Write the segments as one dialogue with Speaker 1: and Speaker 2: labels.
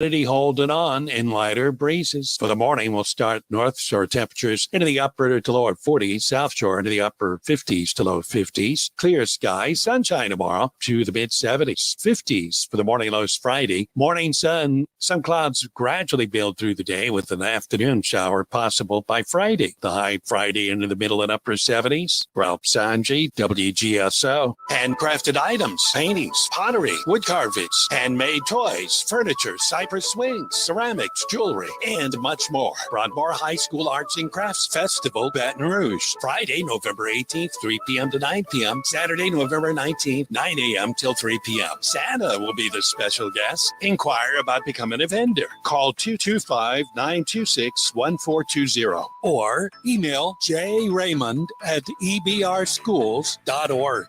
Speaker 1: Holding on in lighter breezes. For the morning, we'll start north shore temperatures into the upper to lower 40s, south shore into the upper 50s to low 50s. Clear skies, sunshine tomorrow to the mid 70s, 50s for the morning lows Friday. Morning sun, some clouds gradually build through the day with an afternoon shower possible by Friday. The high Friday into the middle and upper 70s. Ralph Sanji, WGSO. Handcrafted items, paintings, pottery, wood carvings, handmade toys, furniture, cypress swings, ceramics, jewelry, and much more. Broadmoor High School Arts and Crafts Festival, Baton Rouge. Friday, November 18th, 3 p.m. to 9 p.m. Saturday, November 19th, 9 a.m. till 3 p.m. Santa will be the special guest. Inquire about becoming a vendor. Call 225-926-1420 or email jraymond@ebrschools.org.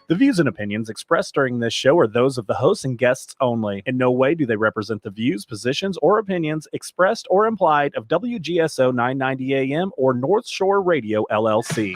Speaker 2: The views and opinions expressed during this show are those of the hosts and guests only. In no way do they represent the views, positions, or opinions expressed or implied of WGSO 990 AM or North Shore Radio, LLC.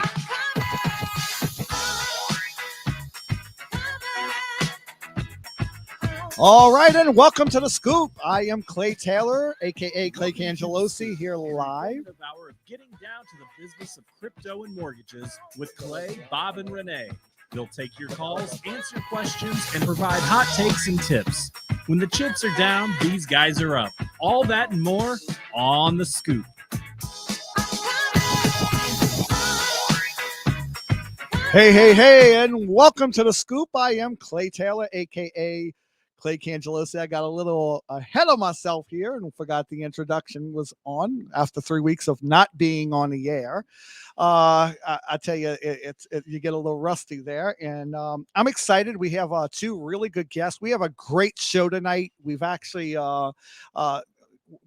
Speaker 3: All right, and welcome to The Scoop. I am Clay Taylor, a.k.a. Clay Cangelosi, here live.
Speaker 2: Hour of getting down to the business of crypto and mortgages with Clay, Bob, and Renee. They'll take your calls, answer questions, and provide hot takes and tips. When the chips are down, these guys are up. All that and more on The Scoop.
Speaker 3: Hey, and welcome to The Scoop. I am Clay Taylor, a.k.a. Clay Cangelosi. I got a little ahead of myself here and forgot the introduction was on after 3 weeks of not being on the air. I tell you, you get a little rusty there, and I'm excited. We have two really good guests. We have a great show tonight. We've actually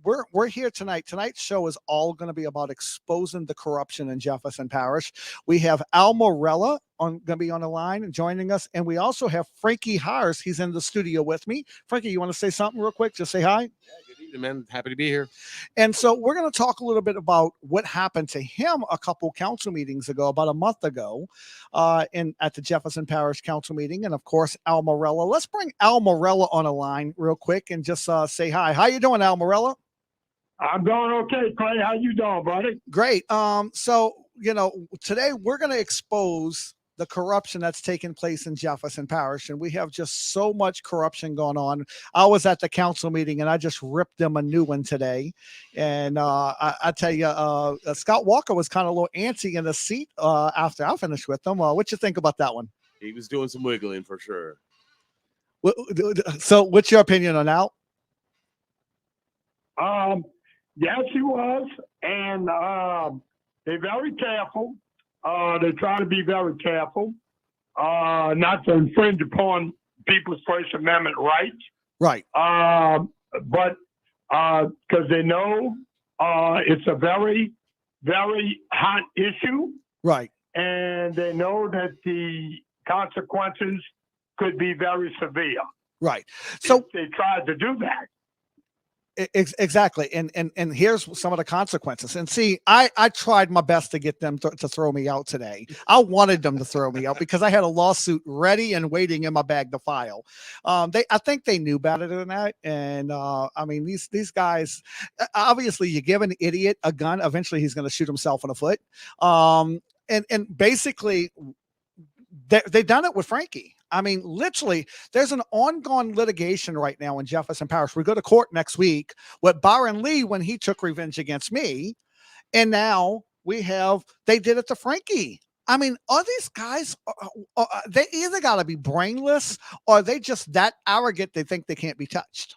Speaker 3: we're here tonight. Tonight's show is all going to be about exposing the corruption in Jefferson Parish. We have Al Morella going to be on the line and joining us, and we also have Frankie Hars. He's in the studio with me. Frankie, you want to say something real quick? Just say hi.
Speaker 4: Yeah, good evening, man. Happy to be here.
Speaker 3: And so we're going to talk a little bit about what happened to him a couple council meetings ago, about a month ago, at the Jefferson Parish Council meeting, and of course Al Morella. Let's bring Al Morella on a line real quick and just say hi. How you doing, Al Morella?
Speaker 5: I'm doing okay, Clay. How you doing, buddy?
Speaker 3: Great. So today we're going to expose the corruption that's taking place in Jefferson Parish, and we have just so much corruption going on. I was at the council meeting and I just ripped them a new one today, and I tell you, Scott Walker was kind of a little antsy in the seat after I finished with them. What you think about that one?
Speaker 4: He was doing some wiggling for sure.
Speaker 3: So what's your opinion on that?
Speaker 5: Yes, he was, and they're very careful. They try to be very careful, not to infringe upon people's First Amendment rights.
Speaker 3: Right.
Speaker 5: But because they know it's a very, very hot issue.
Speaker 3: Right.
Speaker 5: And they know that the consequences could be very severe.
Speaker 3: Right. So
Speaker 5: if they tried to do that.
Speaker 3: Exactly. And here's some of the consequences. And see, I tried my best to get them to throw me out today. I wanted them to throw me out because I had a lawsuit ready and waiting in my bag to file. I think they knew better than that. And I mean, these guys, obviously you give an idiot a gun, eventually he's going to shoot himself in the foot. And basically they've done it with Frankie. I mean, literally, there's an ongoing litigation right now in Jefferson Parish. We go to court next week with Byron Lee when he took revenge against me. And now they did it to Frankie. I mean, are these guys, they either got to be brainless or they just that arrogant they think they can't be touched?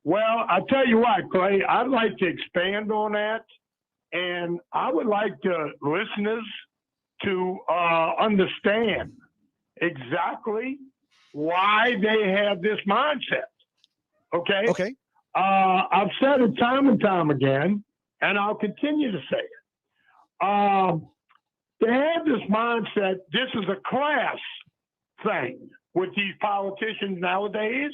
Speaker 5: Well, I tell you what, Clay, I'd like to expand on that. And I would like the listeners to understand exactly why they have this mindset. Okay.
Speaker 3: Okay.
Speaker 5: I've said it time and time again, and I'll continue to say it. They have this mindset. This is a class thing with these politicians nowadays.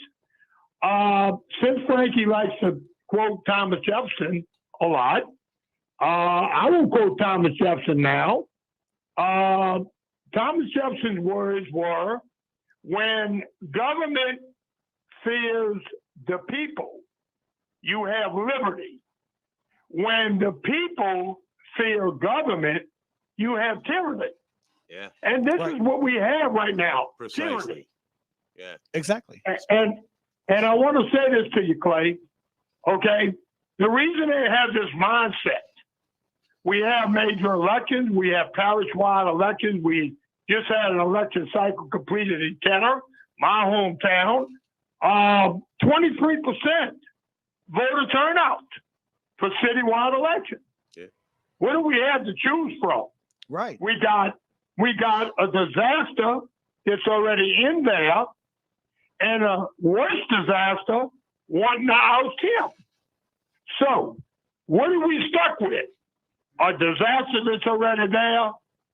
Speaker 5: Since Frankie likes to quote Thomas Jefferson a lot, I won't quote Thomas Jefferson now. Thomas Jefferson's words were, when government fears the people, you have liberty. When the people fear government, you have tyranny.
Speaker 4: Yeah,
Speaker 5: And this
Speaker 3: Right.
Speaker 5: is what we have right now. Tyranny.
Speaker 4: precisely. Yeah.
Speaker 3: Exactly.
Speaker 5: And I want to say this to you, Clay. Okay, the reason they have this mindset, we have major elections, we have parish-wide elections. We just had an election cycle completed in Kenner, my hometown. 23% voter turnout for citywide elections.
Speaker 4: Yeah.
Speaker 5: What do we have to choose from?
Speaker 3: Right.
Speaker 5: We got a disaster that's already in there, and a worse disaster wanting to oust him. So, what are we stuck with? A disaster that's already there,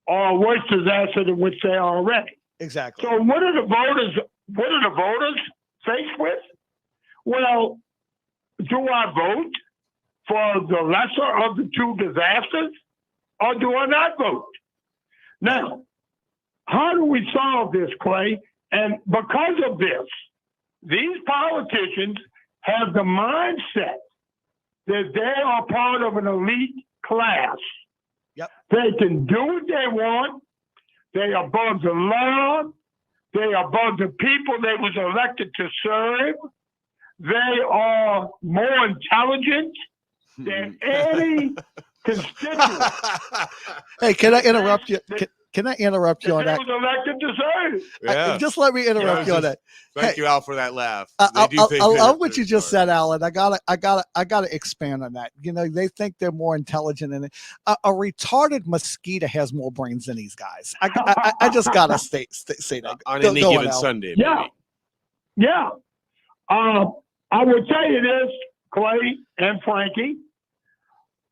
Speaker 5: or a worse disaster than which they are already?
Speaker 3: Exactly.
Speaker 5: So, what are the voters faced with? Well, do I vote for the lesser of the two disasters, or do I not vote? Now, how do we solve this, Clay? And because of this, these politicians have the mindset that they are part of an elite class.
Speaker 3: Yep.
Speaker 5: They can do what they want. They are above the law. They are above the people they was elected to serve. They are more intelligent than any constituent
Speaker 3: Hey, can I interrupt you? Can I interrupt you
Speaker 5: that
Speaker 3: on
Speaker 5: they
Speaker 3: that?
Speaker 5: was elected to serve.
Speaker 4: Yeah.
Speaker 3: Just let me
Speaker 4: Yeah,
Speaker 3: interrupt
Speaker 4: it
Speaker 3: you on
Speaker 4: was
Speaker 3: that.
Speaker 4: Thank
Speaker 3: Hey,
Speaker 4: you, Al, for that laugh.
Speaker 3: I
Speaker 4: They do think
Speaker 3: love
Speaker 4: that
Speaker 3: what you
Speaker 4: they're
Speaker 3: just
Speaker 4: smart.
Speaker 3: said, Alan. I gotta expand on that. You know, they think they're more intelligent than a retarded mosquito has more brains than these guys. I just gotta say that.
Speaker 4: On
Speaker 3: Go
Speaker 4: any
Speaker 3: on,
Speaker 4: given
Speaker 3: Al.
Speaker 4: Sunday,
Speaker 5: Yeah.
Speaker 4: maybe.
Speaker 5: Yeah. I will tell you this, Clay and Frankie.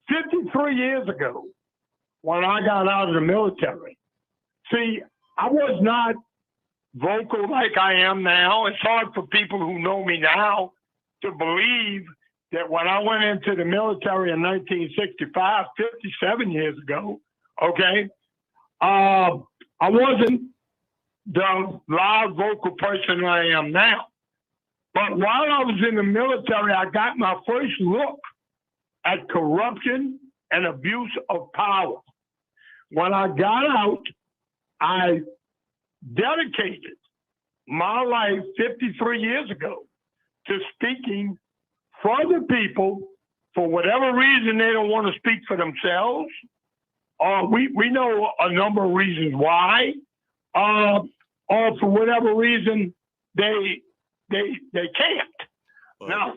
Speaker 5: 53 years ago, when I got out of the military, see, I was not vocal like I am now. It's hard for people who know me now to believe that when I went into the military in 1965, 57 years ago, okay, I wasn't the loud vocal person I am now. But while I was in the military, I got my first look at corruption and abuse of power. When I got out, I dedicated my life 53 years ago to speaking for the people. For whatever reason, they don't want to speak for themselves. We know a number of reasons why. Or for whatever reason, they can't.
Speaker 4: But
Speaker 5: Now,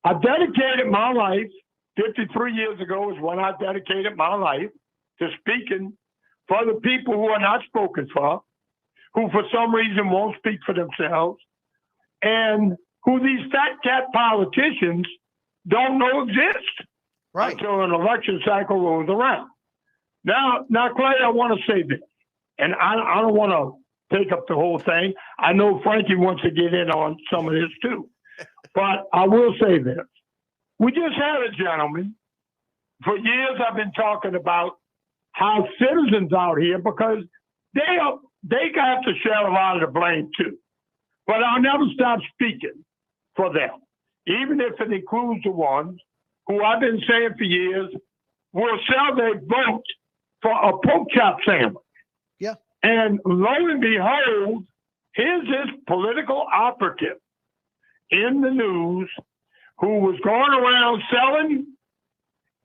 Speaker 5: I dedicated my life, 53 years ago is when I dedicated my life to speaking for the people who are not spoken for, who for some reason won't speak for themselves, and who these fat cat politicians don't know exist
Speaker 3: Right.
Speaker 5: until an election cycle rolls around. Now, Clay, I want to say this, and I don't want to take up the whole thing. I know Frankie wants to get in on some of this too, but I will say this. We just had a gentleman. For years, I've been talking about how citizens out here, because they have to share a lot of the blame too. But I'll never stop speaking for them, even if it includes the ones who I've been saying for years will sell their vote for a pork chop sandwich.
Speaker 3: Yeah.
Speaker 5: And lo and behold, here's this political operative in the news who was going around selling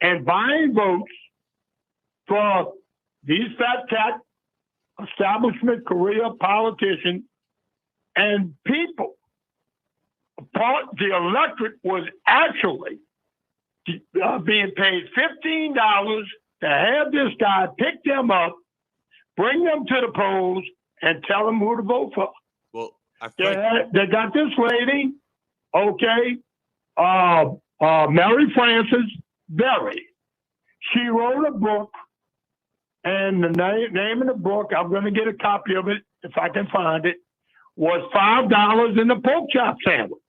Speaker 5: and buying votes for these fat cat establishment career politicians and people. The electorate was actually being paid $15 to have this guy pick them up, bring them to the polls, and tell them who to vote for.
Speaker 4: well, I
Speaker 5: They,
Speaker 4: think
Speaker 5: they got this lady, okay, Mary Frances Berry. She wrote a book, and the name of the book, I'm going to get a copy of it if I can find it, was $5 in the pork chop sandwich.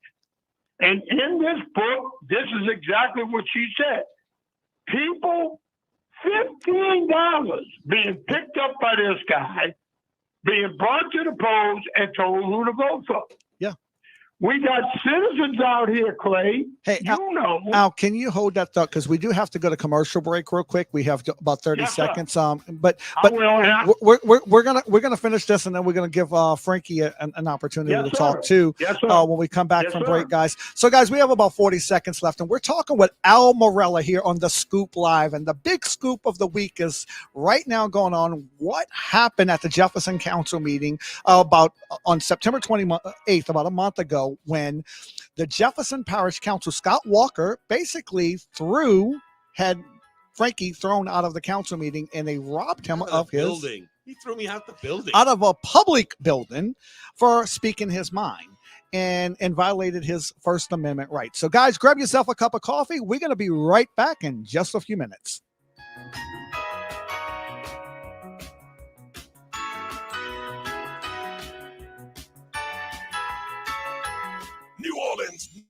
Speaker 5: And in this book, this is exactly what she said. People, $15 being picked up by this guy, being brought to the polls and told who to vote for.
Speaker 3: Yeah.
Speaker 5: We got citizens out here, Clay.
Speaker 3: Hey,
Speaker 5: You know.
Speaker 3: Al, can you hold that thought? Because we do have to go to commercial break real quick. We have about 30
Speaker 5: Yes, sir.
Speaker 3: seconds. But
Speaker 5: I will. And
Speaker 3: we're gonna finish this, and then we're gonna give Frankie an opportunity
Speaker 5: Yes,
Speaker 3: to
Speaker 5: sir.
Speaker 3: talk too
Speaker 5: Yes, sir.
Speaker 3: when we come back
Speaker 5: Yes,
Speaker 3: from
Speaker 5: sir.
Speaker 3: break, guys. So, guys, we have about 40 seconds left, and we're talking with Al Morella here on the Scoop Live. And the big scoop of the week is right now going on. What happened at the Jefferson Council meeting about on September 28th, about a month ago, when the Jefferson Parish Council, Scott Walker, basically had Frankie thrown out of the council meeting, and they robbed him of his
Speaker 4: building. He threw me out the building.
Speaker 3: out of a public building for speaking his mind and violated his First Amendment rights. So, guys, grab yourself a cup of coffee. We're going to be right back in just a few minutes.
Speaker 6: New Orleans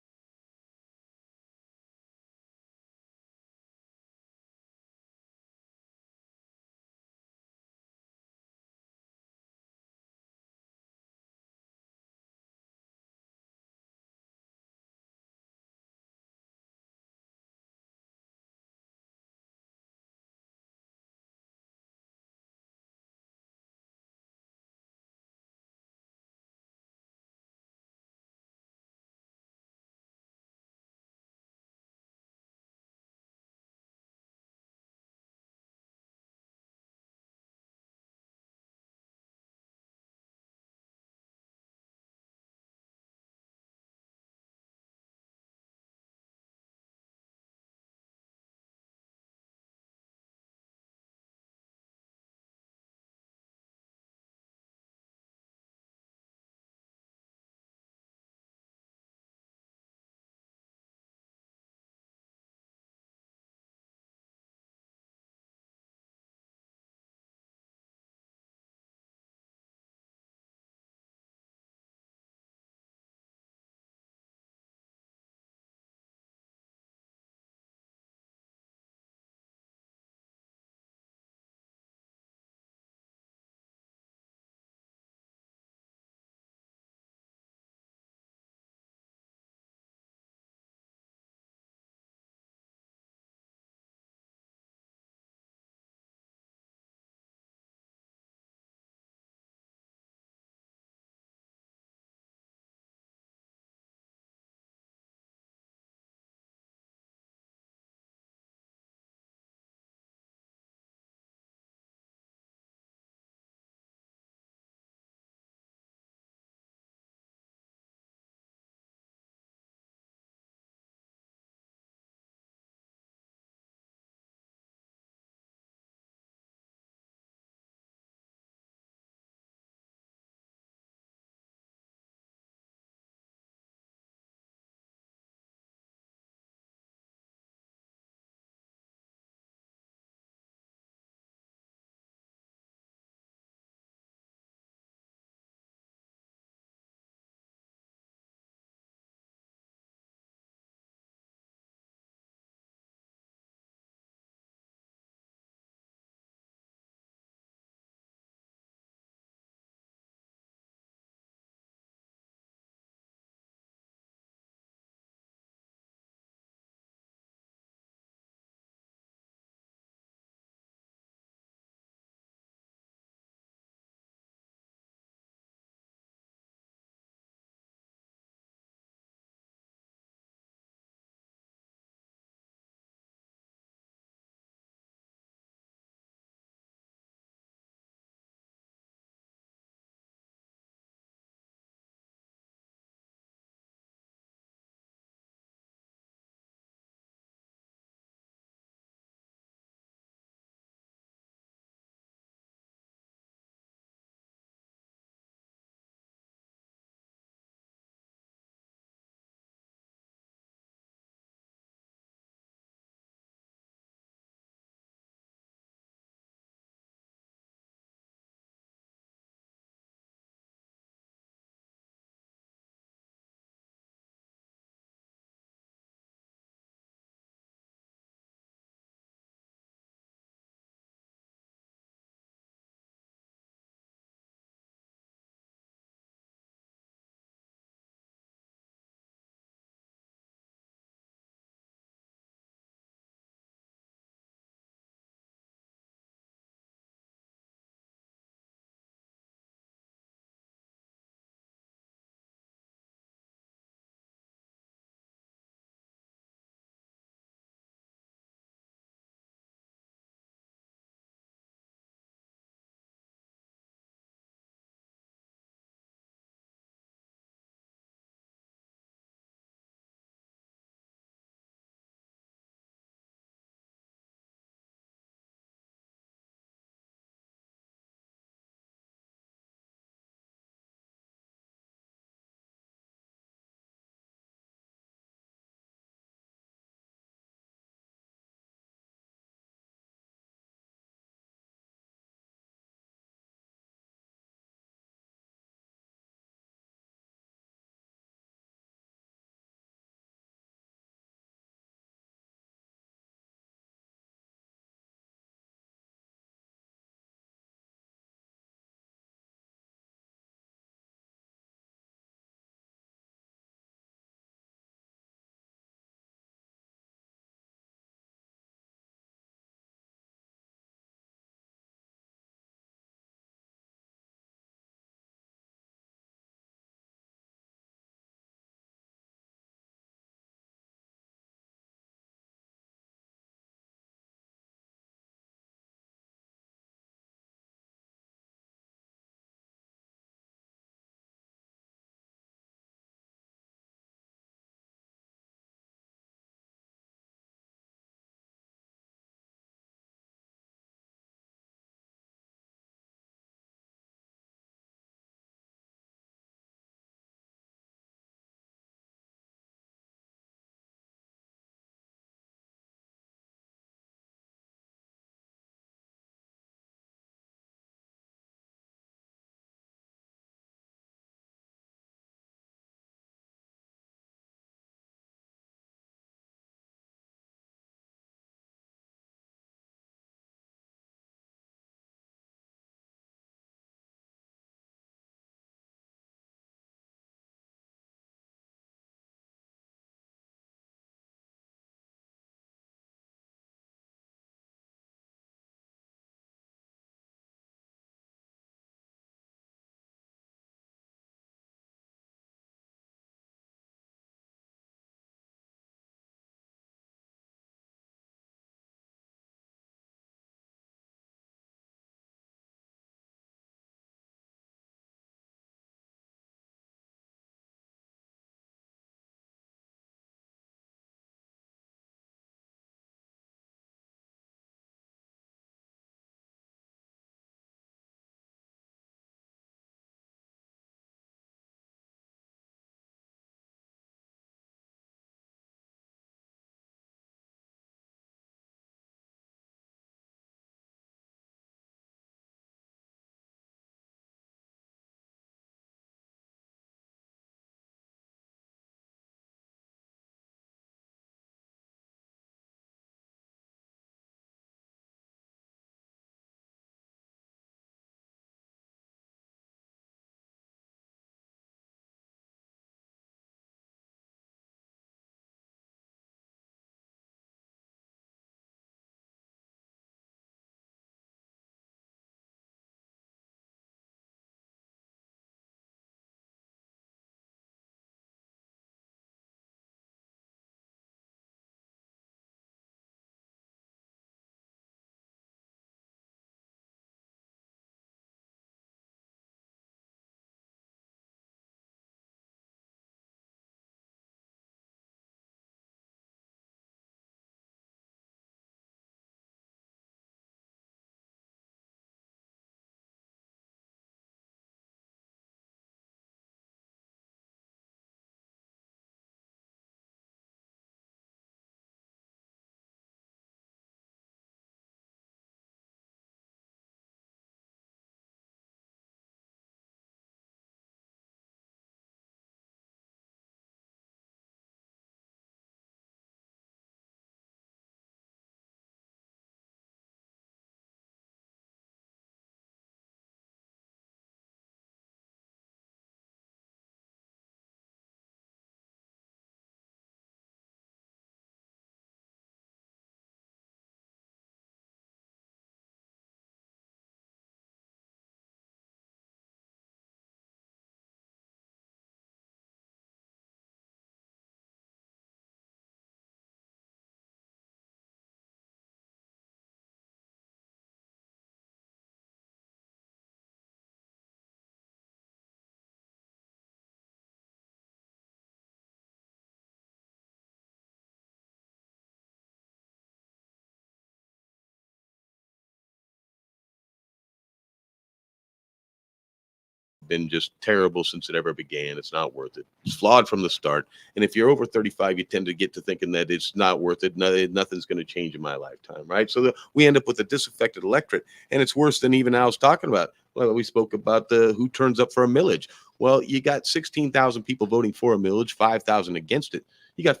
Speaker 4: been just terrible since it ever began. It's not worth it. It's flawed from the start. And if you're over 35, you tend to get to thinking that it's not worth it. Nothing's going to change in my lifetime, right? So we end up with a disaffected electorate, and it's worse than even I was talking about. Well, we spoke about who turns up for a millage. Well, you got 16,000 people voting for a millage, 5,000 against it. You got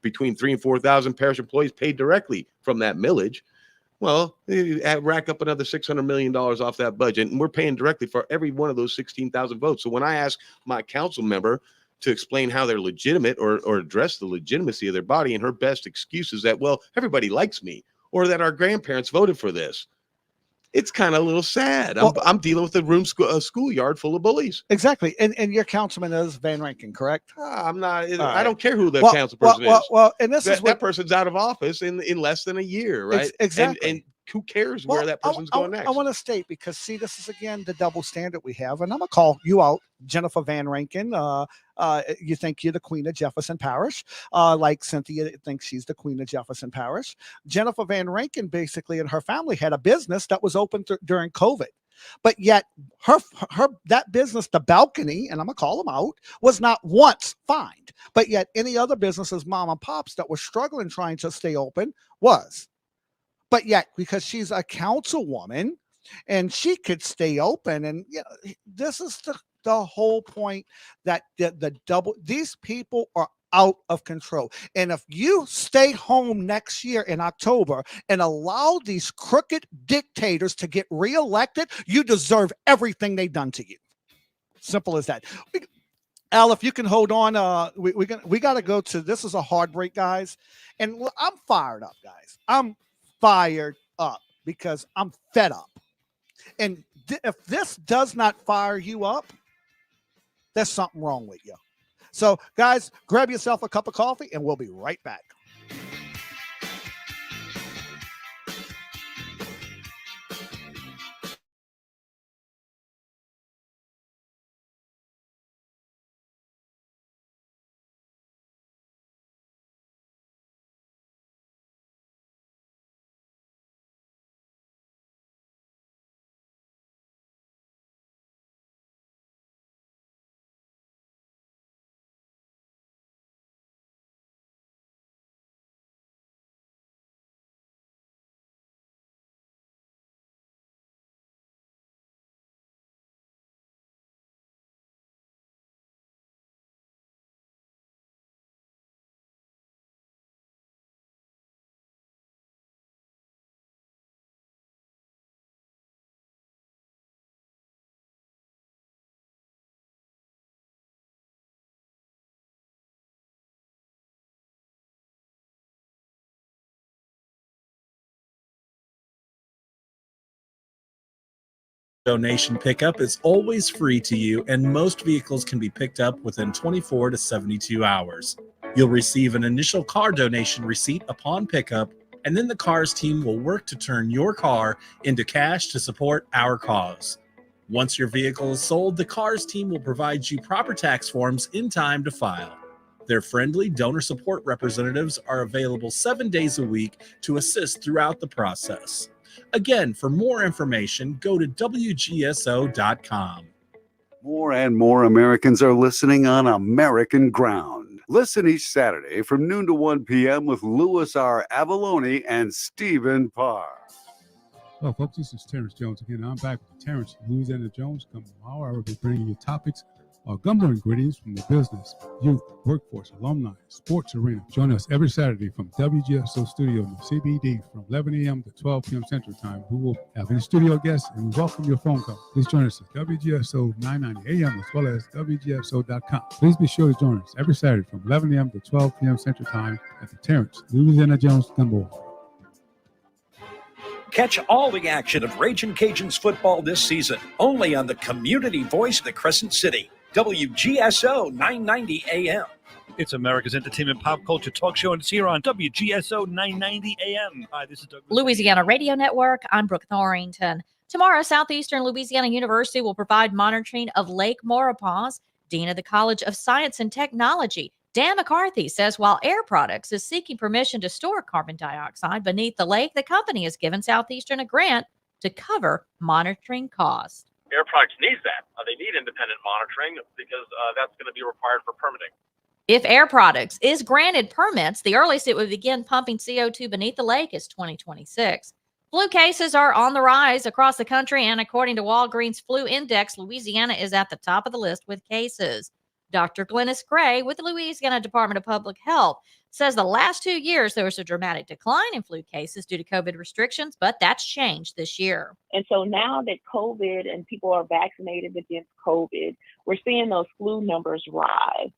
Speaker 4: between 3,000 and 4,000 parish employees paid directly from that millage. Well, rack up another $600 million off that budget, and we're paying directly for every one of those 16,000 votes. So when I ask my council member to explain how they're legitimate or address the legitimacy of their body, and her best excuse is that, well, everybody likes me, or that our grandparents voted for this. It's kind of a little sad. I'm dealing with a schoolyard full of bullies.
Speaker 3: Exactly. And your councilman is Van Rankin, correct?
Speaker 4: I'm not.
Speaker 3: Right.
Speaker 4: I don't care who the council person is.
Speaker 3: Well, and this is
Speaker 4: that person's out of office in less than a year, right?
Speaker 3: Exactly.
Speaker 4: And who cares where that person's going next?
Speaker 3: I want to state, because see, this is again the double standard we have, and I'm gonna call you out, Jennifer Van Rankin. You think you're the queen of Jefferson Parish, like Cynthia thinks she's the queen of Jefferson Parish. Jennifer Van Rankin basically and her family had a business that was open during COVID. But yet her that business, the balcony, and I'm gonna call them out, was not once fined. But yet any other businesses, mom and pops, that were struggling trying to stay open was. But yet, because she's a councilwoman and she could stay open, and this is the whole point, that these people are out of control. And if you stay home next year in October and allow these crooked dictators to get reelected, you deserve everything they've done to you. Simple as that. Al, if you can hold on, we got to go to, this is a hard break, guys. And I'm fired up, guys. I'm fired up because I'm fed up. And if this does not fire you up, there's something wrong with you. So, guys, grab yourself a cup of coffee and we'll be right back.
Speaker 2: Donation pickup is always free to you, and most vehicles can be picked up within 24 to 72 hours. You'll receive an initial car donation receipt upon pickup, and then the cars team will work to turn your car into cash to support our cause. Once your vehicle is sold, the cars team will provide you proper tax forms in time to file. Their friendly donor support representatives are available 7 days a week to assist throughout the process. Again, for more information, go to WGSO.com.
Speaker 7: More and more Americans are listening on American Ground. Listen each Saturday from noon to 1 p.m. with Louis R. Avalone and Stephen Parr.
Speaker 8: Well, folks, this is Terrence Jones again. I'm back with Terrence Louisiana Jones. Come tomorrow, I will be bringing you topics gumbo ingredients from the business, youth, workforce, alumni, sports arena. Join us every Saturday from WGSO Studio in the CBD from 11 a.m. to 12 p.m. Central Time. We will have any studio guests and we welcome your phone call. Please join us at WGSO 990 a.m. as well as WGSO.com. Please be sure to join us every Saturday from 11 a.m. to 12 p.m. Central Time at the Terrence Louisiana Jones Gumbo.
Speaker 9: Catch all the action of Ragin' Cajuns football this season, only on the community voice of the Crescent City, WGSO 990 AM.
Speaker 10: It's America's entertainment pop culture talk show, and it's here on WGSO 990 AM. Hi, this is Doug.
Speaker 11: Louisiana Radio Network. I'm Brooke Thorington. Tomorrow, Southeastern Louisiana University will provide monitoring of Lake Maurepas. Dean of the College of Science and Technology, Dan McCarthy, says while Air Products is seeking permission to store carbon dioxide beneath the lake, the company has given Southeastern a grant to cover monitoring costs.
Speaker 12: Air Products needs that. They need independent monitoring because that's going to be required for permitting.
Speaker 11: If Air Products is granted permits, the earliest it would begin pumping CO2 beneath the lake is 2026. Flu cases are on the rise across the country, and according to Walgreens Flu Index, Louisiana is at the top of the list with cases. Dr. Glennis Gray with the Louisiana Department of Public Health says the last 2 years there was a dramatic decline in flu cases due to COVID restrictions, but that's changed this year.
Speaker 13: And so now that COVID and people are vaccinated against COVID, we're seeing those flu numbers rise.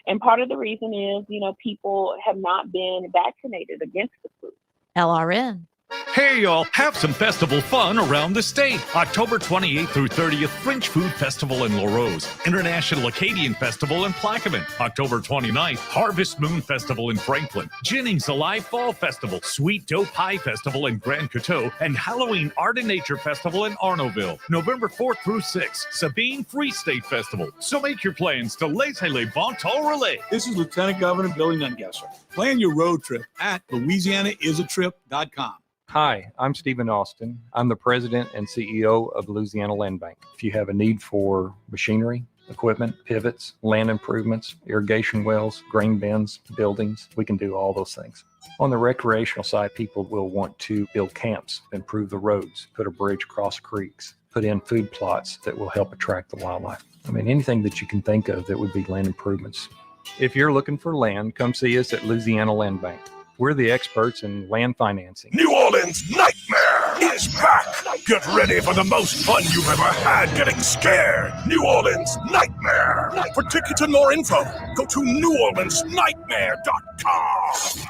Speaker 13: And part of the reason is, people have not been vaccinated against the flu.
Speaker 11: LRN.
Speaker 14: Hey y'all, have some festival fun around the state. October 28th through 30th, French Food Festival in Larose, International Acadian Festival in Plaquemine. October 29th, Harvest Moon Festival in Franklin, Jennings Alive Fall Festival, Sweet Dough Pie Festival in Grand Coteau, and Halloween Art and Nature Festival in Arnaudville. November 4th through 6th, Sabine Free State Festival. So make your plans to Laissez les Bon Temps Relais.
Speaker 15: This is Lieutenant Governor Billy Nungesser. Plan your road trip at LouisianaIsATrip.com.
Speaker 16: Hi, I'm Stephen Austin. I'm the president and CEO of Louisiana Land Bank. If you have a need for machinery, equipment, pivots, land improvements, irrigation wells, grain bins, buildings, we can do all those things. On the recreational side, people will want to build camps, improve the roads, put a bridge across creeks, put in food plots that will help attract the wildlife. Anything that you can think of that would be land improvements. If you're looking for land, come see us at Louisiana Land Bank. We're the experts in land financing.
Speaker 6: New Orleans Nightmare is back. Get ready for the most fun you've ever had getting scared. New Orleans Nightmare. For tickets and more info, go to NewOrleansNightmare.com.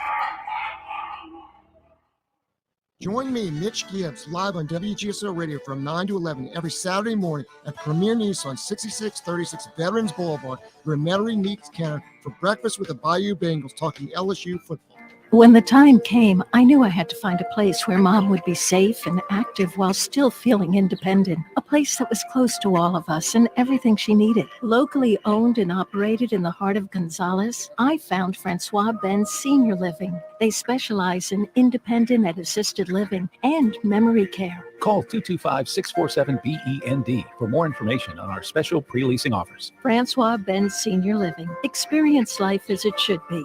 Speaker 17: Join me, Mitch Gibbs, live on WGSO Radio from 9 to 11 every Saturday morning at Premier Nissan, 6636 Veterans Boulevard, where Metairie meets Canada for breakfast with the Bayou Bengals, talking LSU football.
Speaker 18: When the time came, I knew I had to find a place where Mom would be safe and active while still feeling independent. A place that was close to all of us and everything she needed. Locally owned and operated in the heart of Gonzales, I found Francois Ben's Senior Living. They specialize in independent and assisted living and memory care.
Speaker 19: Call 225-647-BEND for more information on our special pre-leasing offers.
Speaker 18: Francois Ben's Senior Living. Experience life as it should be.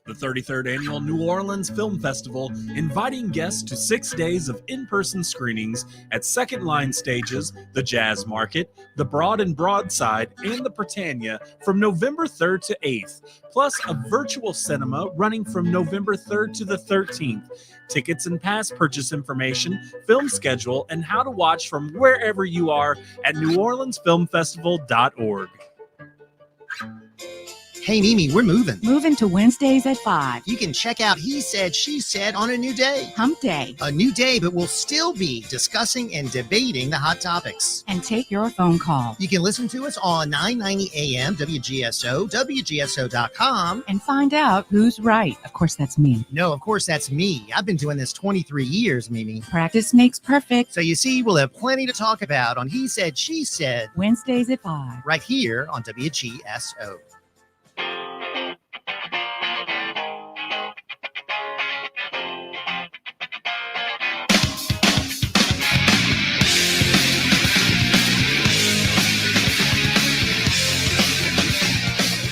Speaker 2: The 33rd Annual New Orleans Film Festival, inviting guests to 6 days of in-person screenings at Second Line Stages, the Jazz Market, the Broad and Broadside, and the Britannia from November 3rd to 8th, plus a virtual cinema running from November 3rd to the 13th. Tickets and pass purchase information, film schedule, and how to watch from wherever you are at NewOrleansFilmFestival.org.
Speaker 20: Hey, Mimi, we're moving.
Speaker 21: Moving to Wednesdays at 5.
Speaker 20: You can check out He Said, She Said on a new day.
Speaker 21: Hump Day.
Speaker 20: A new day, but we'll still be discussing and debating the hot topics.
Speaker 21: And take your phone call.
Speaker 20: You can listen to us on 990 AM, WGSO, WGSO.com.
Speaker 21: And find out who's right. Of course, that's me.
Speaker 20: No, of course, that's me. I've been doing this 23 years, Mimi.
Speaker 21: Practice makes perfect.
Speaker 20: So you see, we'll have plenty to talk about on He Said, She Said.
Speaker 21: Wednesdays at 5.
Speaker 20: Right here on WGSO.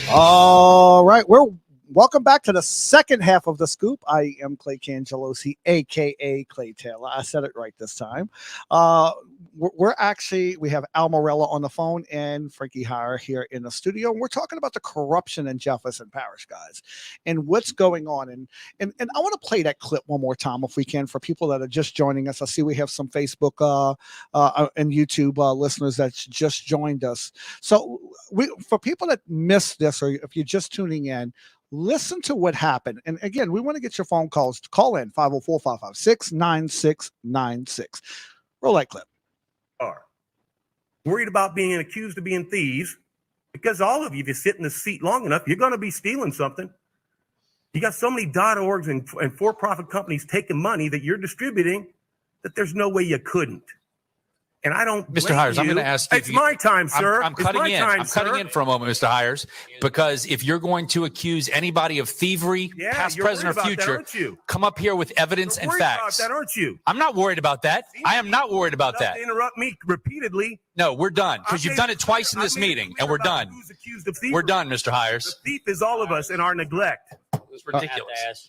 Speaker 3: All right, welcome back to the second half of the scoop. I am Clay Cangelosi, aka Clay Taylor. I said it right this time. We have Al Morella on the phone and Frankie Hire here in the studio. And we're talking about the corruption in Jefferson Parish, guys, and what's going on. And I want to play that clip one more time if we can for people that are just joining us. I see we have some Facebook and YouTube listeners that just joined us. So for people that missed this, or if you're just tuning in, listen to what happened. And again, we want to get your phone calls. Call in 504-556-9696. Roll that clip.
Speaker 22: Are worried about being accused of being thieves, because all of you, if you sit in the seat long enough, you're going to be stealing something. You got so many .orgs and for-profit companies taking money that you're distributing that there's no way you couldn't. And I don't.
Speaker 1: Mr.
Speaker 22: blame
Speaker 1: Hires, I'm
Speaker 22: you.
Speaker 1: going to ask you.
Speaker 22: It's my time, sir.
Speaker 1: I'm
Speaker 22: It's
Speaker 1: cutting
Speaker 22: my
Speaker 1: in.
Speaker 22: time,
Speaker 1: I'm cutting
Speaker 22: sir.
Speaker 1: in for a moment, Mr. Hires, because if you're going to accuse anybody of thievery,
Speaker 22: Yeah,
Speaker 1: past,
Speaker 22: you're
Speaker 1: present, or
Speaker 22: worried about that,
Speaker 1: future,
Speaker 22: aren't you?
Speaker 1: come up here with evidence and
Speaker 22: Worried about
Speaker 1: facts.
Speaker 22: that, aren't you?
Speaker 1: I'm not worried about that. I am not worried about
Speaker 22: Enough
Speaker 1: that.
Speaker 22: to interrupt me repeatedly.
Speaker 1: No, we're done because you've done it twice in this meeting, and we're done.
Speaker 22: Who's accused of thievery?
Speaker 1: We're done, Mr. Hires.
Speaker 22: The thief is all of us in our neglect.
Speaker 1: It's ridiculous.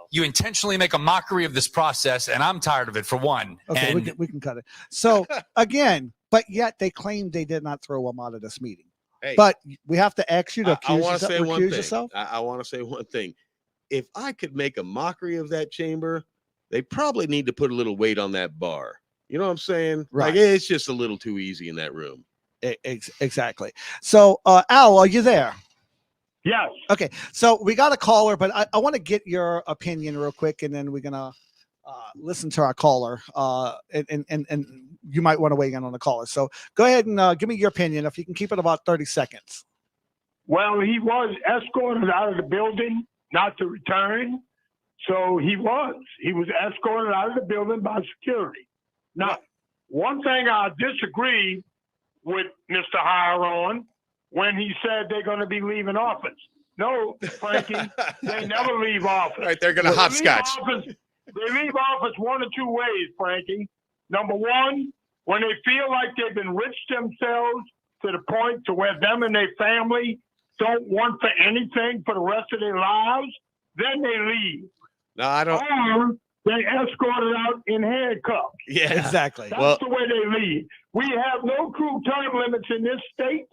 Speaker 1: You intentionally make a mockery of this process, and I'm tired of it, for one.
Speaker 3: Okay,
Speaker 1: And
Speaker 3: we can cut it. So again, but yet they claim they did not throw him out of this meeting.
Speaker 4: Hey,
Speaker 3: But we have to ask you to
Speaker 4: I
Speaker 3: accuse,
Speaker 4: want to say one thing.
Speaker 3: yourself.
Speaker 4: I want to say one thing. If I could make a mockery of that chamber, they probably need to put a little weight on that bar. You know what I'm saying?
Speaker 3: Right.
Speaker 4: Like, it's just a little too easy in that room.
Speaker 3: Exactly. So, Al, are you there?
Speaker 5: Yes.
Speaker 3: Okay. So we got a caller, but I want to get your opinion real quick, and then we're gonna listen to our caller. And you might want to weigh in on the caller. So go ahead and give me your opinion. If you can keep it about 30 seconds.
Speaker 5: Well, he was escorted out of the building not to return. So he was escorted out of the building by security. Now, one thing I disagree with Mr. Hire on when he said they're going to be leaving office. No, Frankie, they never leave office.
Speaker 4: Right, they're going to hopscotch.
Speaker 5: They leave office one of two ways, Frankie. Number one, when they feel like they've enriched themselves to the point to where them and their family don't want for anything for the rest of their lives, then they leave.
Speaker 4: No, I don't.
Speaker 5: Or they escorted out in handcuffs.
Speaker 4: Yeah,
Speaker 3: exactly.
Speaker 5: That's the way they leave. We have no true term limits in this state.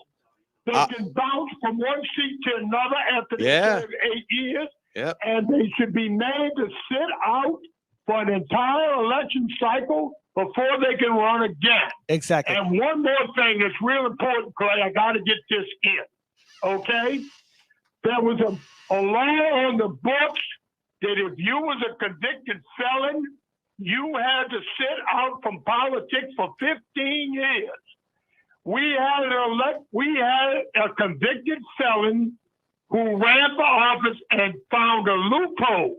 Speaker 5: They can bounce from one seat to another after they serve 8 years.
Speaker 4: Yep.
Speaker 5: And they should be made to sit out for an entire election cycle before they can run again.
Speaker 3: Exactly.
Speaker 5: And one more thing that's real important, Clay, I got to get this in. Okay? There was a law on the books that if you was a convicted felon, you had to sit out from politics for 15 years. We had a convicted felon who ran for office and found a loophole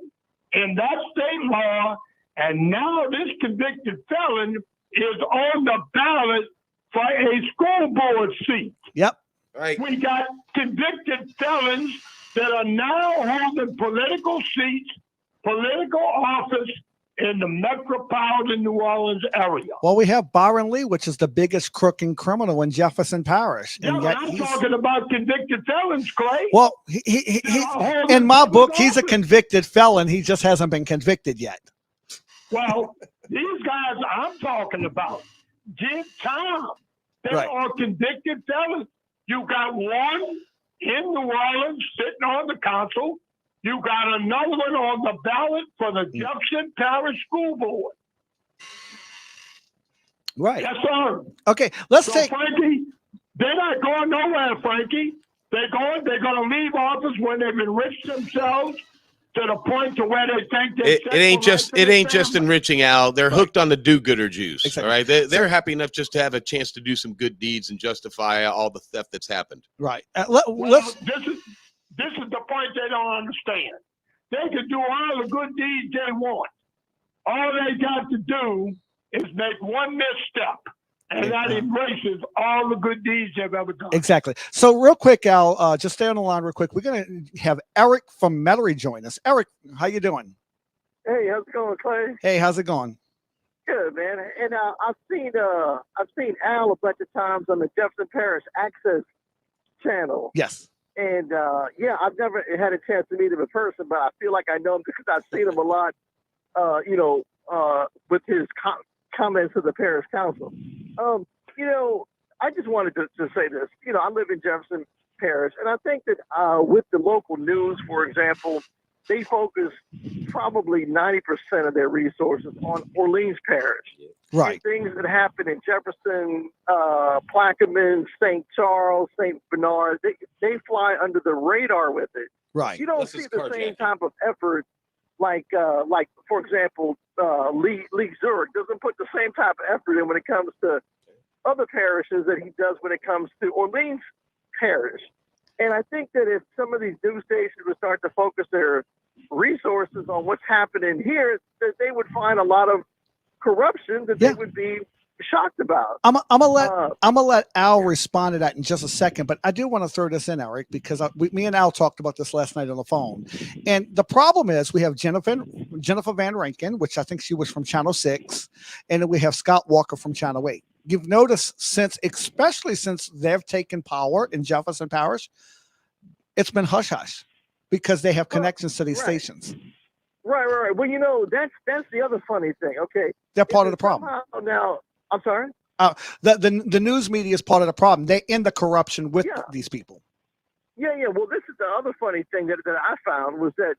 Speaker 5: in that state law, and now this convicted felon is on the ballot for a school board seat.
Speaker 3: Yep.
Speaker 4: Right.
Speaker 5: We got convicted felons that are now holding political seats, political office in the metropolitan New Orleans area.
Speaker 3: Well, we have Byron Lee, which is the biggest crook and criminal in Jefferson Parish.
Speaker 5: Yeah,
Speaker 3: And
Speaker 5: but
Speaker 3: yet
Speaker 5: I'm
Speaker 3: he's,
Speaker 5: talking about convicted felons, Clay.
Speaker 3: well, he in my book, he's a convicted felon. He just hasn't been convicted yet.
Speaker 5: Well, these guys I'm talking about did time. They
Speaker 3: Right.
Speaker 5: are convicted felons. You got one in New Orleans sitting on the council. You got another one on the ballot for the Jefferson Parish School Board.
Speaker 3: Right.
Speaker 5: Yes, sir.
Speaker 3: Okay, let's
Speaker 5: So,
Speaker 3: take.
Speaker 5: Frankie, they're not going nowhere, Frankie. They're going to leave office when they've enriched themselves to the point to where they think they
Speaker 4: It ain't just enriching, Al. They're hooked on the do-gooder juice.
Speaker 3: Exactly.
Speaker 4: All right, they're happy enough just to have a chance to do some good deeds and justify all the theft that's happened.
Speaker 3: Right.
Speaker 5: This is the point they don't understand. They can do all the good deeds they want. All they got to do is make one misstep, and that erases all the good deeds they've ever done.
Speaker 3: Exactly. So real quick, Al, just stay on the line real quick. We're going to have Eric from Metairie join us. Eric, how you doing?
Speaker 23: Hey, how's it going, Clay?
Speaker 3: Hey, how's it going?
Speaker 23: Good, man. And I've seen Al a bunch of times on the Jefferson Parish Access channel.
Speaker 3: Yes.
Speaker 23: And I've never had a chance to meet him in person, but I feel like I know him because I've seen him a lot. With his comments to the parish council. I just wanted to say this. I live in Jefferson Parish, and I think that with the local news, for example, they focus probably 90% of their resources on Orleans Parish.
Speaker 3: Right.
Speaker 23: Things that happen in Jefferson, Plaquemine, St. Charles, St. Bernard, they fly under the radar with it.
Speaker 3: Right.
Speaker 23: You don't see the same type of effort like for example, Lee Zurich doesn't put the same type of effort in when it comes to other parishes that he does when it comes to Orleans Parish. And I think that if some of these news stations would start to focus their resources on what's happening here, that they would find a lot of corruption that they would be shocked about.
Speaker 3: I'm gonna let Al respond to that in just a second, but I do want to throw this in, Eric, because me and Al talked about this last night on the phone, and the problem is we have Jennifer Van Rankin, which I think she was from Channel 6, and then we have Scott Walker from Channel 8. You've noticed especially since they've taken power in Jefferson Parish, it's been hush hush because they have connections to these stations.
Speaker 23: Right. Well, that's the other funny thing. Okay,
Speaker 3: they're part of the problem.
Speaker 23: Now, I'm sorry.
Speaker 3: The news media is part of the problem. They end the corruption with these people.
Speaker 23: Yeah. Well, this is the other funny thing that I found was that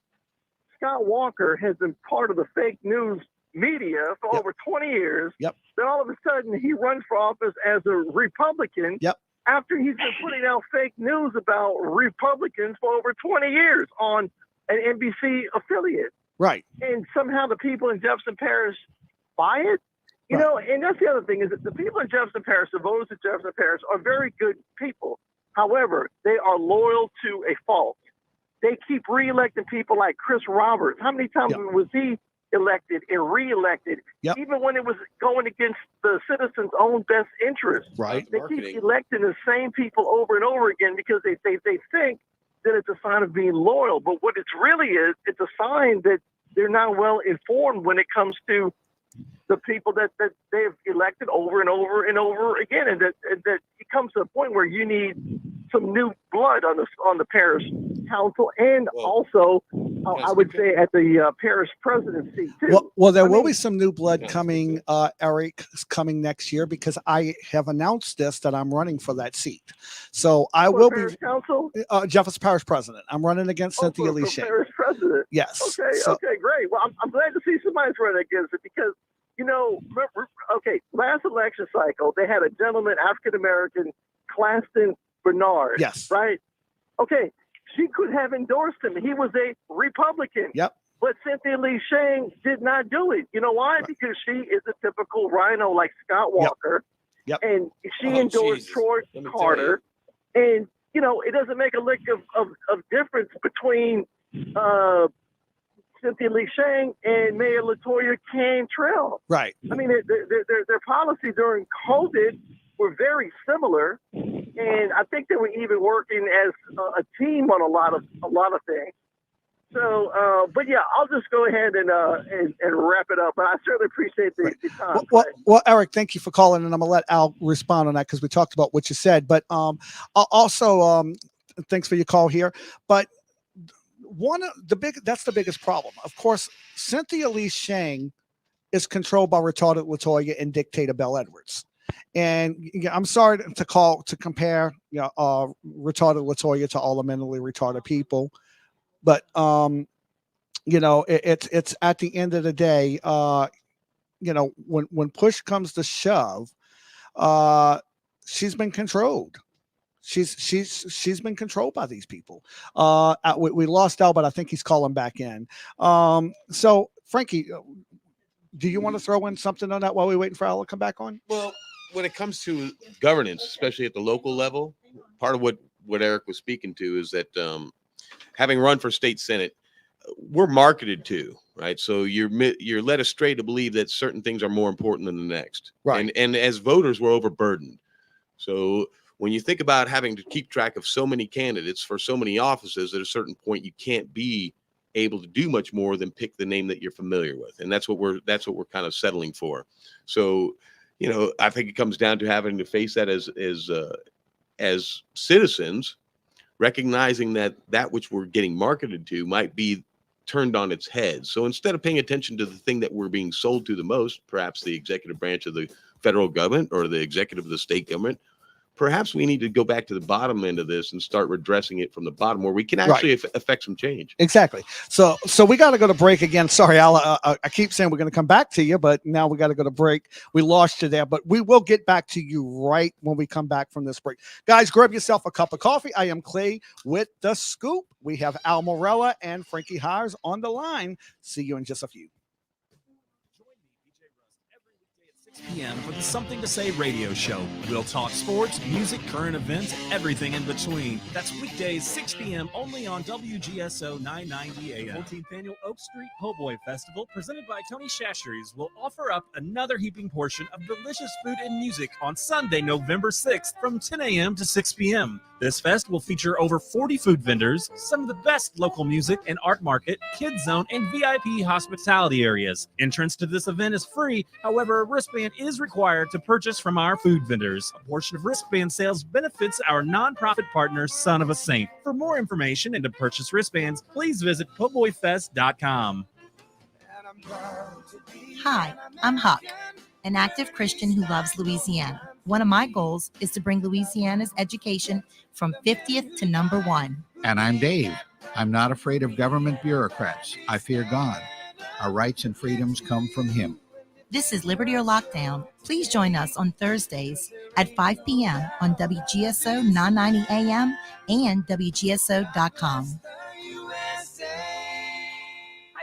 Speaker 23: Scott Walker has been part of the fake news media for over 20 years.
Speaker 3: Yep.
Speaker 23: Then all of a sudden he runs for office as a Republican.
Speaker 3: Yep.
Speaker 23: After he's been putting out fake news about Republicans for over 20 years on an NBC affiliate.
Speaker 3: Right.
Speaker 23: And somehow the people in Jefferson Parish buy it. You know, and that's the other thing is that the people in Jefferson Parish, the voters in Jefferson Parish, are very good people. However, they are loyal to a fault. They keep reelecting people like Chris Roberts. How many times was he elected and reelected, even when it was going against the citizens' own best interest?
Speaker 3: Right.
Speaker 23: They keep electing the same people over and over again because they think that it's a sign of being loyal. But what it really is, it's a sign that they're not well informed when it comes to the people that they've elected over and over and over again, and that it comes to a point where you need some new blood on the parish council, and also I would say at the parish presidency too.
Speaker 3: Well, there will be some new blood coming, Eric, coming next year, because I have announced this that I'm running for that seat. So I will be
Speaker 23: council,
Speaker 3: Jefferson Parish president. I'm running against Cynthia Lee Shane.
Speaker 23: Parish president.
Speaker 3: Yes.
Speaker 23: Okay, great. Well, I'm glad to see somebody's running against it because. Last election cycle, they had a gentleman, African-American, Claston Bernard.
Speaker 3: Yes.
Speaker 23: Right? Okay. She could have endorsed him. He was a Republican.
Speaker 3: Yep.
Speaker 23: But Cynthia Lee Shane did not do it. You know why? Right. Because she is a typical rhino like Scott Walker.
Speaker 3: Yep.
Speaker 23: And she endorsed Troy Carter. And, it doesn't make a lick of difference between Cynthia Lee Shane and Mayor LaToya Cantrell.
Speaker 3: Right.
Speaker 23: I mean, their policy during COVID were very similar, and I think they were even working as a team on a lot of things. So, but yeah, I'll just go ahead and wrap it up. But I certainly appreciate the time.
Speaker 3: Well, Eric, thank you for calling, and I'm gonna let Al respond on that because we talked about what you said. But also, thanks for your call here. But that's the biggest problem. Of course, Cynthia Lee Shane is controlled by retarded LaToya and dictator Bell Edwards. And I'm sorry to compare retarded LaToya to all the mentally retarded people, but it's at the end of the day, when push comes to shove, she's been controlled. She's been controlled by these people. We lost Al, but I think he's calling back in. So Frankie, do you want to throw in something on that while we're waiting for Al to come back on?
Speaker 4: Well, when it comes to governance, especially at the local level, part of what Eric was speaking to is that having run for state senate, we're marketed to, right? So you're led astray to believe that certain things are more important than the next.
Speaker 3: Right.
Speaker 4: And as voters, we're overburdened. So when you think about having to keep track of so many candidates for so many offices, at a certain point, you can't be able to do much more than pick the name that you're familiar with. And that's what we're kind of settling for. So, I think it comes down to having to face that as citizens, recognizing that which we're getting marketed to might be turned on its head. So instead of paying attention to the thing that we're being sold to the most, perhaps the executive branch of the federal government or the executive of the state government, perhaps we need to go back to the bottom end of this and start redressing it from the bottom where we can actually affect some change.
Speaker 3: Exactly. So we got to go to break again. Sorry, Al. I keep saying we're going to come back to you, but now we got to go to break. We lost you there, but we will get back to you right when we come back from this break. Guys, grab yourself a cup of coffee. I am Clay with The Scoop. We have Al Morella and Frankie Hires on the line. See you in just a few.
Speaker 2: p.m. for the Something to Say radio show. We'll talk sports, music, current events, everything in between. That's weekdays, 6 p.m. only on WGSO 990 AM. 14th Annual Oak Street Po' Boy Festival, presented by Tony Shasheries, will offer up another heaping portion of delicious food and music on Sunday, November 6th from 10 a.m. to 6 p.m. This fest will feature over 40 food vendors, some of the best local music and art market, kids zone, and VIP hospitality areas. Entrance to this event is free. However, a wristband is required to purchase from our food vendors. A portion of wristband sales benefits our nonprofit partner, Son of a Saint. For more information and to purchase wristbands, please visit po'boyfest.com.
Speaker 7: Hi, I'm Huck, an active Christian who loves Louisiana. One of my goals is to bring Louisiana's education from 50th to number 1.
Speaker 8: And I'm Dave. I'm not afraid of government bureaucrats. I fear God. Our rights and freedoms come from Him.
Speaker 7: This is Liberty or Lockdown. Please join us on Thursdays at 5 p.m. on WGSO 990 AM and WGSO.com.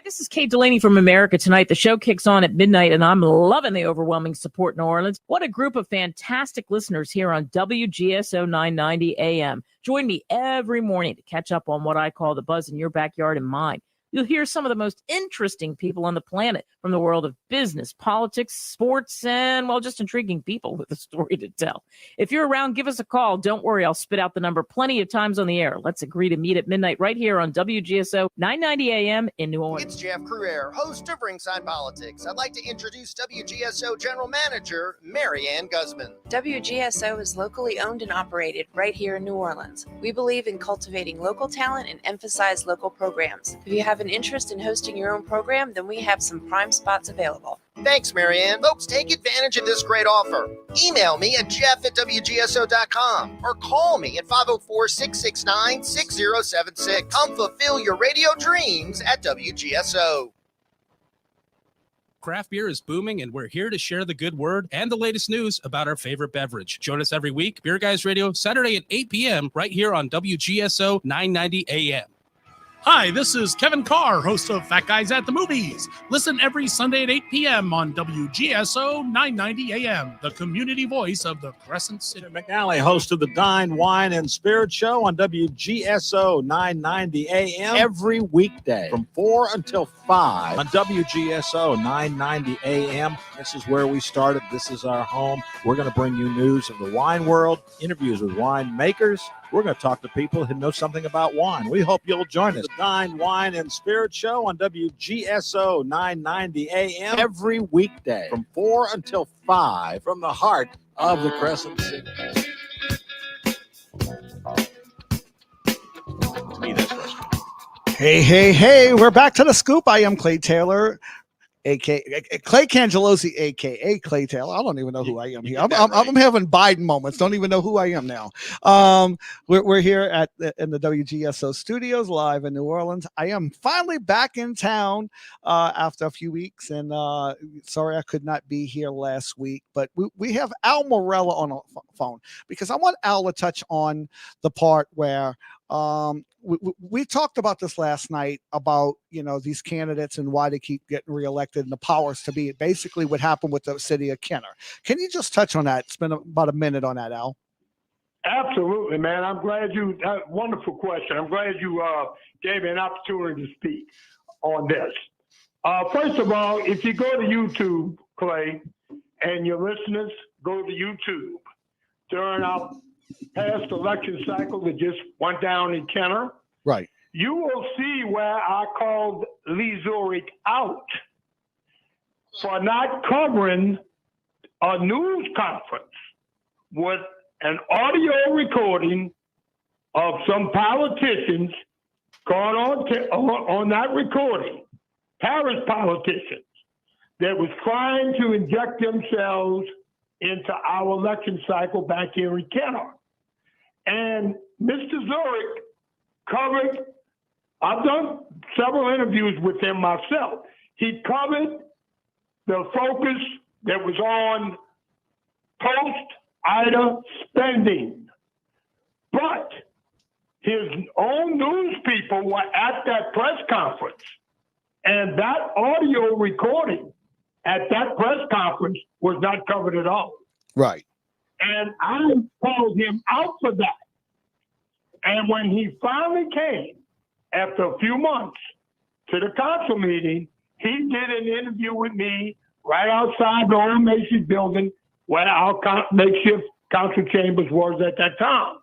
Speaker 9: This is Kate Delaney from America Tonight. The show kicks on at midnight, and I'm loving the overwhelming support in New Orleans. What a group of fantastic listeners here on WGSO 990 AM. Join me every morning to catch up on what I call the buzz in your backyard and mine. You'll hear some of the most interesting people on the planet from the world of business, politics, sports, and, well, just intriguing people with a story to tell. If you're around, give us a call. Don't worry, I'll spit out the number plenty of times on the air. Let's agree to meet at midnight right here on WGSO 990 AM in New Orleans.
Speaker 20: It's Jeff Cruer, host of Ringside Politics. I'd like to introduce WGSO General Manager Mary Ann Guzman.
Speaker 24: WGSO is locally owned and operated right here in New Orleans. We believe in cultivating local talent and emphasize local programs. If you have an interest in hosting your own program, then we have some prime spots available.
Speaker 20: Thanks, Marianne. Folks, take advantage of this great offer. Email me at jeff@wgso.com or call me at 504-669-6076. Come fulfill your radio dreams at WGSO.
Speaker 25: Craft beer is booming, and we're here to share the good word and the latest news about our favorite beverage. Join us every week, Beer Guys Radio, Saturday at 8 p.m. right here on WGSO 990 AM.
Speaker 26: Hi, this is Kevin Carr, host of Fat Guys at the Movies. Listen every Sunday at 8 p.m. on WGSO 990 AM, the community voice of the Crescent City.
Speaker 27: McNally, host of the Dine, Wine, and Spirit Show on WGSO 990 AM every weekday from 4 until 5 on WGSO 990 AM. This is where we started. This is our home. We're going to bring you news of the wine world, interviews with wine makers. We're going to talk to people who know something about wine. We hope you'll join us. The Dine, Wine, and Spirit Show on WGSO 990 AM every weekday from 4 until 5 from the heart of the Crescent City.
Speaker 4: To me, that's frustrating.
Speaker 3: Hey, we're back to the scoop. I am Clay Taylor, aka Clay Cangelosi, aka Clay Taylor. I don't even know who I am here. I'm having Biden moments. Don't even know who I am now. We're here in the WGSO studios live in New Orleans. I am finally back in town after a few weeks, and sorry I could not be here last week. But we have Al Morella on the phone because I want Al to touch on the part where we talked about this last night about, these candidates and why they keep getting reelected and the powers to be. Basically what happened with the city of Kenner. Can you just touch on that? Spend about a minute on that, Al.
Speaker 5: Absolutely, man. I'm glad wonderful question. I'm glad you gave me an opportunity to speak on this. First of all, if you go to YouTube, Clay, and your listeners go to YouTube during our past election cycle that just went down in Kenner,
Speaker 3: right?
Speaker 5: You will see where I called Lee Zurich out for not covering a news conference with an audio recording of some politicians going on that recording, Paris politicians that was trying to inject themselves into our election cycle back here in Kenner. And Mr. Zurich covered, I've done several interviews with him myself. He covered the focus that was on post-Ida spending. But his own news people were at that press conference. And that audio recording at that press conference was not covered at all.
Speaker 3: Right.
Speaker 5: And I called him out for that. And when he finally came, after a few months, to the council meeting, he did an interview with me right outside the old Macy's building where our makeshift council chambers was at that time.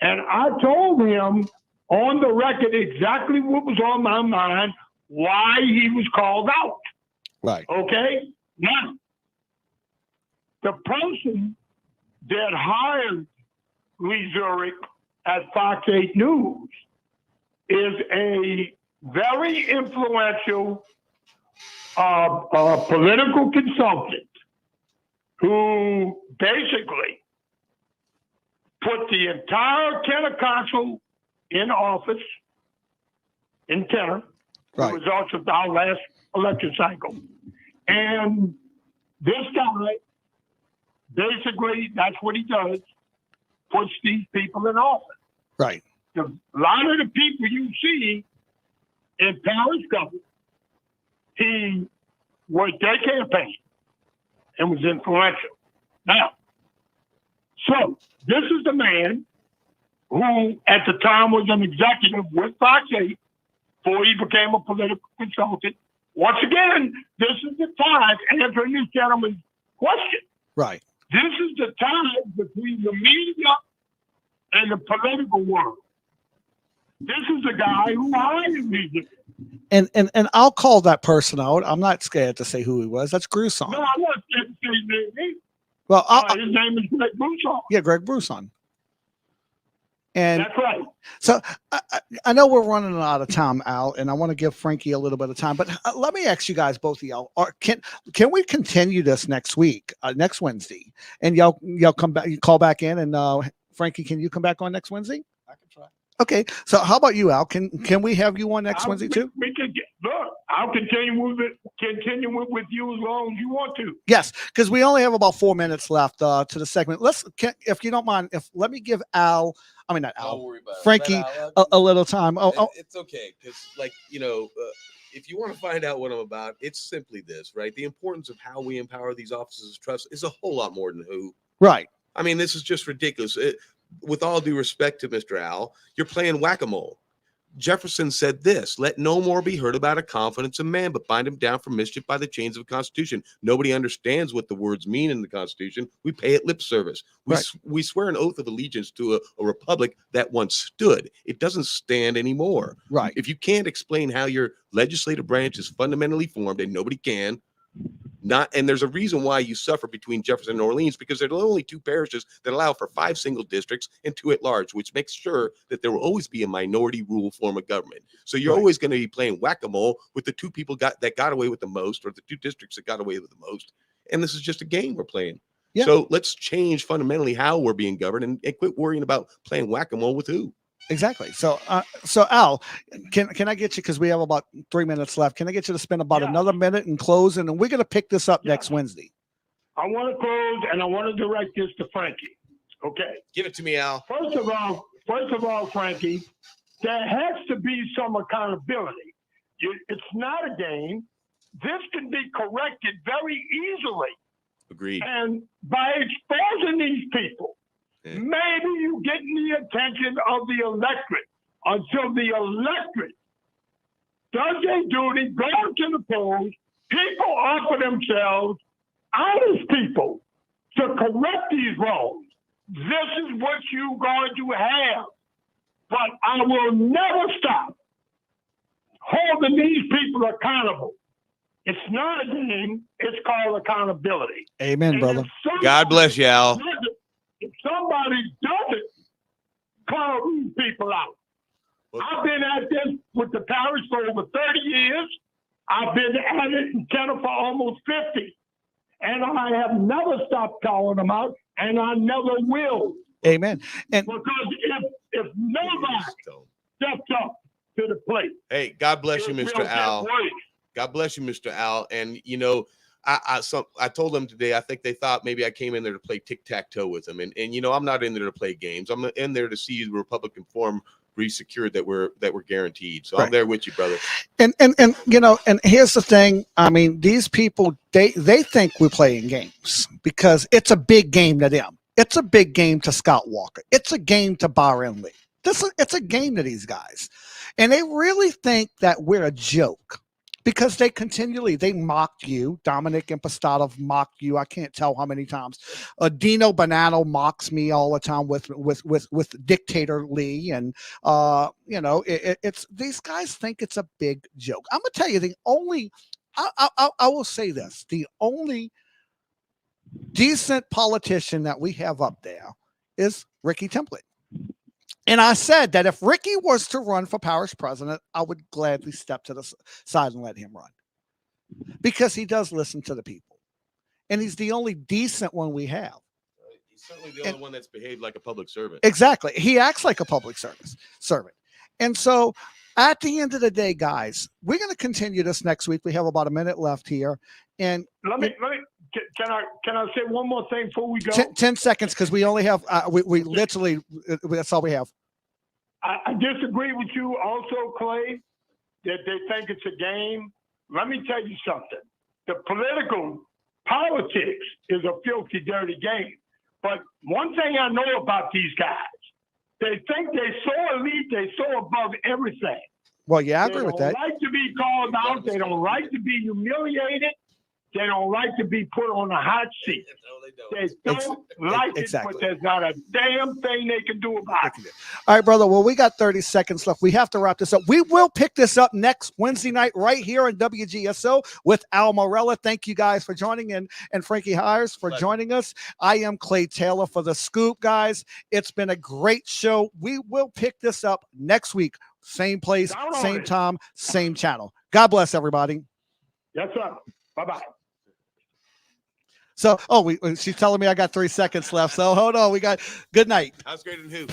Speaker 5: And I told him on the record exactly what was on my mind, why he was called out.
Speaker 3: Right.
Speaker 5: Okay? Now, the person that hired Lee Zurich at Fox 8 News is a very influential political consultant who basically put the entire Kenner Council in office in Kenner,
Speaker 3: Right.
Speaker 5: the results of our last election cycle. And this guy, basically, that's what he does, puts these people in office.
Speaker 3: Right.
Speaker 5: A lot of the people you see in parish government, he was their campaign and was influential. Now, so this is the man who at the time was an executive with Fox 8 before he became a political consultant. Once again, this is the time, answering this gentleman's question.
Speaker 3: Right.
Speaker 5: This is the time between the media and the political world. This is the guy who hired me.
Speaker 3: And I'll call that person out. I'm not scared to say who he was. That's Gruson.
Speaker 5: No, I'm not scared to say his name either.
Speaker 3: Well,
Speaker 5: his name is Greg Broussard.
Speaker 3: Yeah, Greg Gruson. And
Speaker 5: that's right.
Speaker 3: So I know we're running out of time, Al, and I want to give Frankie a little bit of time. But let me ask you guys, both of y'all, can we continue this next week, next Wednesday, and y'all come back, you call back in, and Frankie, can you come back on next Wednesday?
Speaker 10: I can try.
Speaker 3: Okay. So how about you, Al? Can we have you on next Wednesday too?
Speaker 5: We can look. I'll continue with you as long as you want to.
Speaker 3: Yes, because we only have about 4 minutes left to the segment. If you don't mind, let me give Al. I mean, not Al.
Speaker 4: Don't worry about it.
Speaker 3: Frankie, a little time.
Speaker 4: It's okay, because, like, if you want to find out what I'm about, it's simply this, right? The importance of how we empower these offices of trust is a whole lot more than who.
Speaker 3: Right.
Speaker 4: I mean, this is just ridiculous. With all due respect to Mr. Al, you're playing whack-a-mole. Jefferson said this: let no more be heard about a confidence in man, but bind him down for mischief by the chains of the Constitution. Nobody understands what the words mean in the Constitution. We pay it lip service. We swear an oath of allegiance to a republic that once stood. It doesn't stand anymore.
Speaker 3: Right.
Speaker 4: If you can't explain how your legislative branch is fundamentally formed, and nobody can, and there's a reason why you suffer between Jefferson and Orleans, because they're the only two parishes that allow for 5 single districts and 2 at large, which makes sure that there will always be a minority rule form of government. So you're always going to be playing whack-a-mole with the 2 people that got away with the most, or the 2 districts that got away with the most. And this is just a game we're playing. Yeah. So let's change fundamentally how we're being governed and quit worrying about playing whack-a-mole with who.
Speaker 3: Exactly. So, Al, can I get you, because we have about 3 minutes left, can I get you to spend about another minute and close, and we're going to pick this up next Wednesday.
Speaker 5: I want to close, and I want to direct this to Frankie. Okay.
Speaker 4: Give it to me, Al.
Speaker 5: First of all, Frankie, there has to be some accountability. It's not a game. This can be corrected very easily.
Speaker 4: Agreed.
Speaker 5: And by exposing these people, maybe you get the attention of the electorate until the electorate does their duty, go to the polls. People offer themselves, honest people, to correct these wrongs. This is what you're going to have. But I will never stop holding these people accountable. It's not a game. It's called accountability.
Speaker 3: Amen, brother.
Speaker 4: God bless you, Al.
Speaker 5: If somebody doesn't call these people out, I've been at this with the parish for over 30 years. I've been at it in Kenner for almost 50. And I have never stopped calling them out, and I never will.
Speaker 3: Amen. And
Speaker 5: because if nobody steps up to the plate.
Speaker 4: Hey, God bless you, Mr. Al. God bless you, Mr. Al. And, I told them today, I think they thought maybe I came in there to play tic-tac-toe with them. And I'm not in there to play games. I'm in there to see the Republican form be secured that we're guaranteed. So I'm there with you, brother.
Speaker 3: And and here's the thing. I mean, these people they think we're playing games because it's a big game to them. It's a big game to Scott Walker. It's a game to Byron Lee. It's a game to these guys, and they really think that we're a joke because they mocked you. Dominic Impostado mocked you. I can't tell how many times. Dino Bonanno mocks me all the time with Dictator Lee, and it's these guys think it's a big joke. I'm gonna tell you I will say this: the only decent politician that we have up there is Ricky Template. And I said that if Ricky was to run for parish president, I would gladly step to the side and let him run because he does listen to the people. And he's the only decent one we have.
Speaker 4: He's certainly the only one that's behaved like a public servant.
Speaker 3: Exactly. He acts like a public servant. And so at the end of the day, guys, we're going to continue this next week. We have about a minute left here. And
Speaker 5: can I say one more thing before we go?
Speaker 3: 10 seconds, because we only have we literally that's all we have.
Speaker 5: I disagree with you also, Clay, that they think it's a game. Let me tell you something. The politics is a filthy, dirty game. But one thing I know about these guys, they think they're so elite, they're so above everything.
Speaker 3: Well, yeah, I agree with that.
Speaker 5: They don't like to be called out. They don't like to be humiliated. They don't like to be put on a hot seat. They don't like it, but there's not a damn thing they can do about it.
Speaker 3: All right, brother. Well, we got 30 seconds left. We have to wrap this up. We will pick this up next Wednesday night right here on WGSO with Al Morella. Thank you guys for joining and Frankie Hires for joining us. I am Clay Taylor for The Scoop, guys. It's been a great show. We will pick this up next week. Same place, same time, same channel. God bless everybody.
Speaker 5: Yes, sir. Bye-bye.
Speaker 3: So, she's telling me I got 3 seconds left. So hold on. We got good night.
Speaker 4: How's great and who?